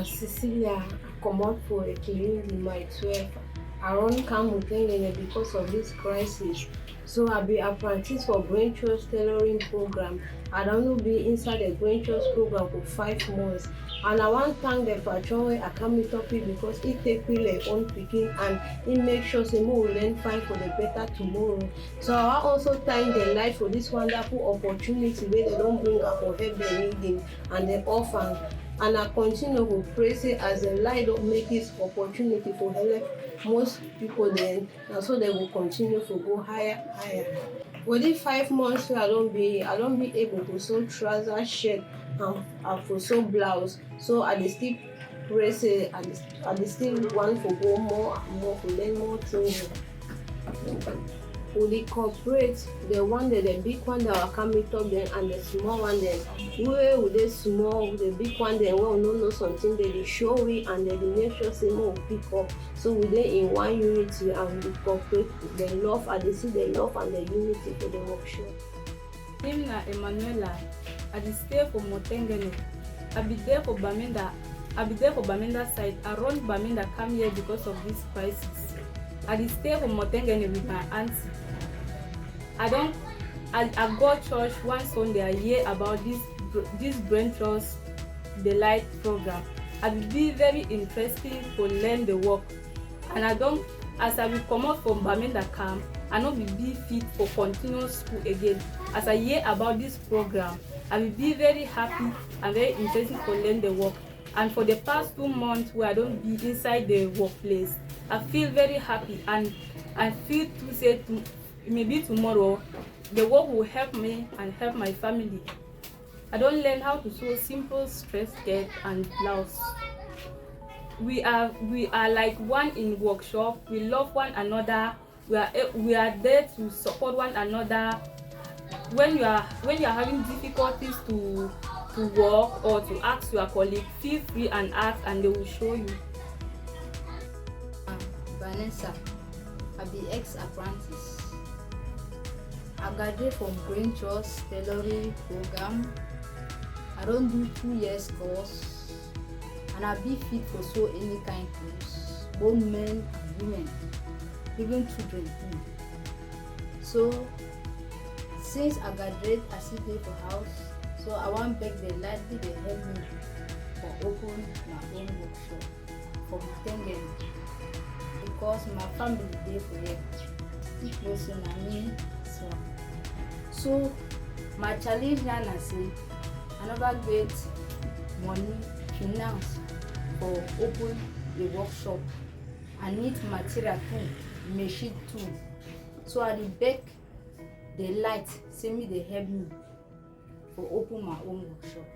na Cecilia comot for Ekirindi my 12. I run come Mutengene because of this crisis. So I be apprentice for Brain Trust tailoring program. I don't be inside the Brain Trust program for 5 months. And I want thank the patron wey I come meet up with because he take me like own pikin and he make sure say we will learn fine for the better tomorrow. So I wan also thank the life for this wonderful opportunity wey they don bring up for help the needy and the orphan. And I continue to pray say as the light don make this opportunity for help most people then na so they will continue to go higher. Within 5 months wey I don be able to sew trouser shirt and for sew blouse. So I dey still pray say I dey still want to go more and more to learn more things. We dey cooperate the one dem the big one that waka meet up dem and the small one dem. Wey we dey small the big one dem wey we no know something dem dey show we and dem dey make sure say make we pick up. So we dey in one unity and we cooperate the love. I dey see the love and the unity for the workshop. Name na Emanuela. I dey stay for Motengene. I be there for Bamenda side. I run Bamenda come here because of this crisis. I dey stay for Motengene with my auntie. I go church one Sunday. I hear about this Brain Trust the Light program. I be very interesting to learn the work. And as I will come out from Bamenda camp, I no be fit for continuous school again. As I hear about this program, I will be very happy and very interested to learn the work. And for the past 2 months where I don't be inside the workplace, I feel very happy and I feel to say maybe tomorrow the work will help me and help my family. I don't learn how to sew simple stress skirt and blouse. We are like one in workshop. We love one another. We are there to support one another. When you are having difficulties to work or to ask your colleague, feel free and ask and they will show you. Vanessa, I be ex-apprentice. I graduate from Brain Trust tailoring program. I don't do 2 years course and I be fit for sew any kind clothes, both men and women, even children too. So since I graduate, I still dey for house. So I want beg the light they help me for open my own workshop for Mutengene because my family dey for here. If no so na me so my challenge now na say I never get money finance for open a workshop. I need material too, machine too. So I dey beg the light say me they help me for open my own workshop.